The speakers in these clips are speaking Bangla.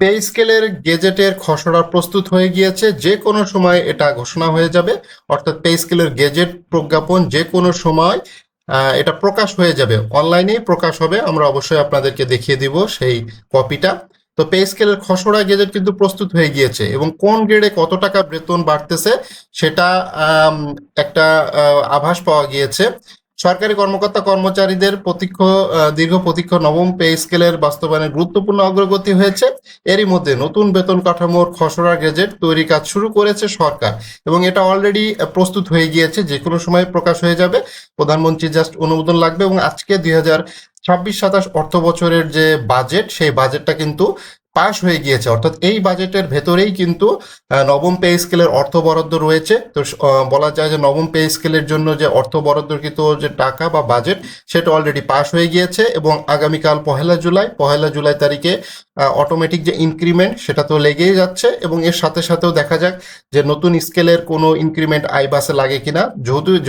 পে স্কেলের গেজেটের খসড়া প্রস্তুত হয়ে গিয়েছে, যে কোনো সময় এটা ঘোষণা হয়ে যাবে। অর্থাৎ পে স্কেলের গেজেট প্রজ্ঞাপন যে কোনো সময় এটা প্রকাশ হয়ে যাবে, অনলাইনেই প্রকাশ হবে। আমরা অবশ্যই আপনাদেরকে দেখিয়ে দিব সেই কপিটা। তো পে স্কেলের খসড়া গেজেট কিন্তু প্রস্তুত হয়ে গিয়েছে এবং কোন গ্রেডে কত টাকা বেতন বাড়তেছে সেটা একটা আভাস পাওয়া গিয়েছে। সরকারি কর্মকর্তা কর্মচারীদের দীর্ঘ প্রতীক্ষ নবম পে স্কেলের বাস্তবায়নের গুরুত্বপূর্ণ অগ্রগতি হয়েছে। এরই মধ্যে নতুন বেতন কাঠামোর খসড়া গেজেট তৈরি কাজ শুরু করেছে সরকার এবং এটা অলরেডি প্রস্তুত হয়ে গিয়েছে, যে কোনো সময় প্রকাশ হয়ে যাবে। প্রধানমন্ত্রী জাস্ট অনুমোদন লাগবে এবং আজকে 2026-27 অর্থ বছরের যে বাজেট, সেই বাজেটটা কিন্তু পাশ হয়ে গিয়েছে। অর্থাৎ এই বাজেটের ভেতরেই কিন্তু নবম পে স্কেলের অর্থ বরাদ্দ রয়েছে। তো বলা যায় যে নবম পে স্কেলের জন্য যে অর্থ বরাদ্দকৃত যে টাকা বা বাজেট, সেটা অলরেডি পাশ হয়ে গিয়েছে এবং আগামীকাল পহেলা জুলাই তারিখে অটোমেটিক যে ইনক্রিমেন্ট সেটা তো লেগেই যাচ্ছে এবং এর সাথে সাথেও দেখা যাক যে নতুন স্কেলের কোনো ইনক্রিমেন্ট আইবাসে লাগে কিনা।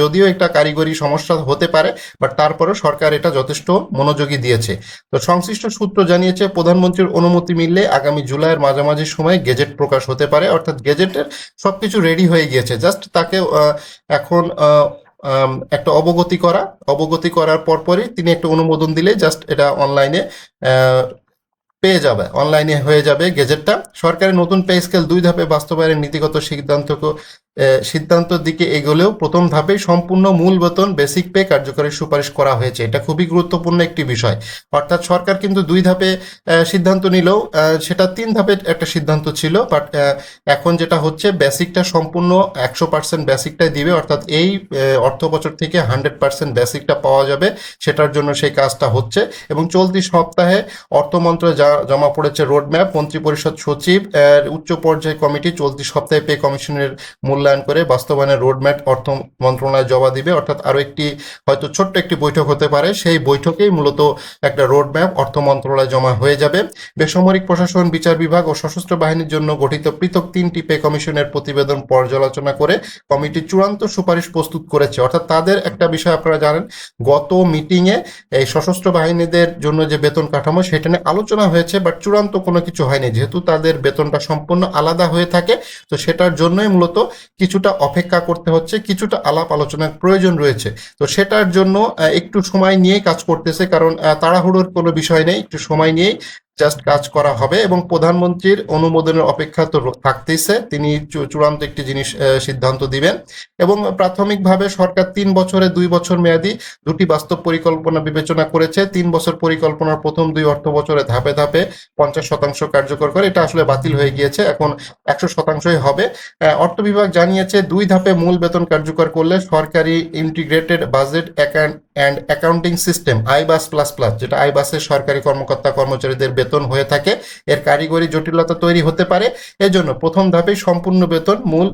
যদিও একটা কারিগরি সমস্যা হতে পারে, বাট তারপরেও সরকার এটা যথেষ্ট মনোযোগী দিয়েছে। তো সংশ্লিষ্ট সূত্র জানিয়েছে প্রধানমন্ত্রীর অনুমতি মিললে আগামী জুলাইয়ের মাঝামাঝি সময় গেজেট প্রকাশ হতে পারে। অর্থাৎ গেজেটের সবকিছু রেডি হয়ে গিয়েছে, জাস্ট তাকে এখন একটা অবগতি করার পরপরই তিনি একটা অনুমোদন দিলে জাস্ট এটা অনলাইনে পেয়ে যাবে, অনলাইনে হয়ে যাবে গেজেটটা। সরকারের নতুন পে স্কেল 2 ধাপে বাস্তবায়নের নীতিগত সিদ্ধান্তের দিকে এগোলেও প্রথম ধাপে সম্পূর্ণ মূল বেতন বেসিক পে কার্যকরের সুপারিশ করা হয়েছে। এটা খুবই গুরুত্বপূর্ণ একটি বিষয়। অর্থাৎ সরকার কিন্তু 2 ধাপে সিদ্ধান্ত নিলেও সেটা 3 ধাপের একটা সিদ্ধান্ত ছিল, বাট এখন যেটা হচ্ছে বেসিকটা সম্পূর্ণ 100% বেসিকটাই দিবে। অর্থাৎ এই অর্থ বছর থেকে 100% বেসিকটা পাওয়া যাবে, সেটার জন্য সেই কাজটা হচ্ছে। এবং চলতি সপ্তাহে অর্থ মন্ত্রণালয়ে জমা পড়েছে রোডম্যাপ। মন্ত্রিপরিষদ সচিব উচ্চ পর্যায়ে কমিটি চলতি সপ্তাহে পে কমিশনের মূল্যায়ন করে বাস্তবায়নের রোডম্যাপ অর্থ মন্ত্রণালয় জমা দিবে। অর্থাৎ আরো একটি হয়তো ছোট্ট একটি বৈঠক হতে পারে, সেই বৈঠকেই মূলত একটা রোডম্যাপ অর্থ মন্ত্রণালয় জমা হয়ে যাবে। বেসামরিক প্রশাসন, বিচার বিভাগ ও সশস্ত্র বাহিনীর জন্য গঠিত পৃথক 3টি পে কমিশনের প্রতিবেদন পর্যালোচনা করে কমিটি চূড়ান্ত সুপারিশ প্রস্তুত করেছে। অর্থাৎ তাদের একটা বিষয় আপনারা জানেন, গত মিটিংয়ে এই সশস্ত্র বাহিনীদের জন্য যে বেতন কাঠামো সেটা নিয়ে আলোচনা হয়েছে, বাট চূড়ান্ত কোনো কিছু হয়নি। যেহেতু তাদের বেতনটা সম্পূর্ণ আলাদা হয়ে থাকে, তো সেটার জন্যই মূলত কিছুটা অপেক্ষা করতে হচ্ছে, কিছুটা আলাপ আলোচনার প্রয়োজন রয়েছে। তো সেটার জন্য একটু সময় নিয়ে কাজ করতেছে, কারণ তাড়াহুড়োর কোনো বিষয় নেই, একটু সময় নিয়েই জাস্ট কাজ করা হবে এবং প্রধানমন্ত্রীর অনুমোদনের অপেক্ষা তো থাকতেইছে। তিনি চূড়ান্ত একটি জিনিস সিদ্ধান্ত দিবেন এবং প্রাথমিকভাবে সরকার 3 বছরে 2 বছর মেয়াদী দুটি বাস্তব পরিকল্পনা বিবেচনা করেছে। 3 বছর পরিকল্পনার প্রথম 2 অর্থ বছরে ধাপে ধাপে 50% কার্যকর করে, এটা আসলে বাতিল হয়ে গিয়েছে, এখন 100%ই হবে। অর্থ বিভাগ জানিয়েছে 2 ধাপে মূল বেতন কার্যকর করলে সরকারি integrated budget and accounting system আইবাস plus plus, যেটা আইবাসের সরকারি কর্মকর্তা কর্মচারীদের বেতন হয়ে থাকে, এর কারিগরি জটিলতা তৈরি হতে পারে। এজন্য প্রথম ধাপেই সম্পূর্ণ মূল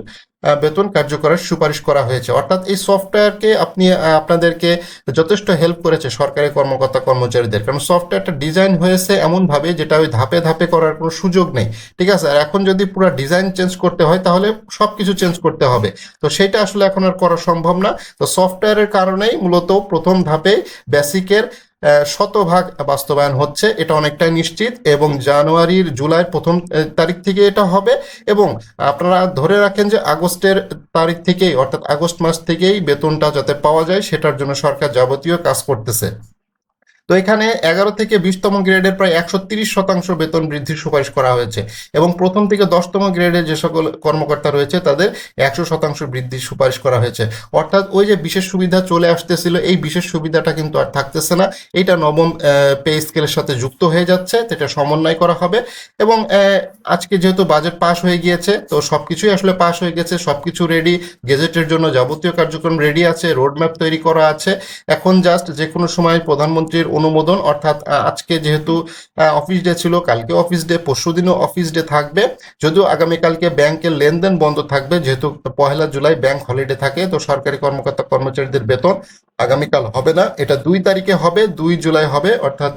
বেতন কার্যকরের সুপারিশ করা হয়েছে। অর্থাৎ এই সফটওয়্যারকে আপনাদেরকে যথেষ্ট হেল্প করেছে সরকারি কর্মকর্তা কর্মচারীদের, কারণ সফটওয়্যারটা ডিজাইন হয়েছে এমনভাবে যেটা ওই ধাপে ধাপে করার কোনো সুযোগ নেই। ঠিক আছে, আর এখন যদি পুরো ডিজাইন চেঞ্জ করতে হয় তাহলে সবকিছু চেঞ্জ করতে হবে, তো সেটা আসলে এখন আর করা সম্ভব না। তো সফটওয়্যারের কারণেই মূলত প্রথম ধাপে বেসিকের 100% বাস্তবায়ন হচ্ছে, এটা অনেকটাই নিশ্চিত এবং জুলাইয়ের প্রথম তারিখ থেকে এটা হবে এবং আপনারা ধরে রাখেন যে আগস্টের তারিখ থেকেই, অর্থাৎ আগস্ট মাস থেকেই বেতনটা যাতে পাওয়া যায় সেটার জন্য সরকার যাবতীয় কাজ করতেছে। তো এখানে 11 থেকে 20তম গ্রেডের প্রায় 130% বেতন বৃদ্ধির সুপারিশ করা হয়েছে এবং প্রথম থেকে 10তম গ্রেডের যে সকল কর্মকর্তা রয়েছে তাদের 100% বৃদ্ধির সুপারিশ করা হয়েছে। অর্থাৎ ওই যে বিশেষ সুবিধা চলে আসতেছিল, এই বিশেষ সুবিধাটা কিন্তু আর থাকতেছে না, এটা নবম পে স্কেলের সাথে যুক্ত হয়ে যাচ্ছে, এটা সমন্বয় করা হবে। এবং আজকে যেহেতু বাজেট পাস হয়ে গিয়েছে, তো সবকিছুই আসলে পাস হয়ে গেছে, সবকিছু রেডি, গেজেটের জন্য যাবতীয় কার্যক্রম রেডি আছে, রোডম্যাপ তৈরি করা আছে। এখন জাস্ট যে কোনো সময় প্রধানমন্ত্রীর অনুমোদন, অর্থাৎ আজকে যেহেতু অফিস ডে ছিল, কালকে অফিস ডে, পরশুদিনও অফিস ডে থাকবে, যদিও আগামীকালকে ব্যাংকের লেনদেন বন্ধ থাকবে, যেহেতু 1 জুলাই ব্যাংক হলিডে থাকে। তো সরকারি কর্মকর্তা কর্মচারীদের বেতন আগামীকাল হবে না, এটা 2 তারিখে হবে, 2 জুলাই হবে, অর্থাৎ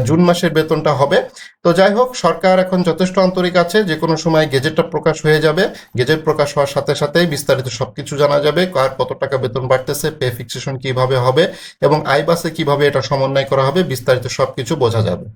জুন মাসের বেতনটা হবে। তো যাই হোক, সরকার এখন যথেষ্ট আন্তরিক আছে, যে কোনো সময় গেজেটটা প্রকাশ হয়ে যাবে। গেজেট প্রকাশ হওয়ার সাথে সাথেই বিস্তারিত সবকিছু জানা যাবে, কার কত টাকা বেতন বাড়তেছে, পে ফিক্সেশন কিভাবে হবে এবং আইবাসে কিভাবে এটা সমন্বয় করা হবে, বিস্তারিত সবকিছু বোঝা যাবে।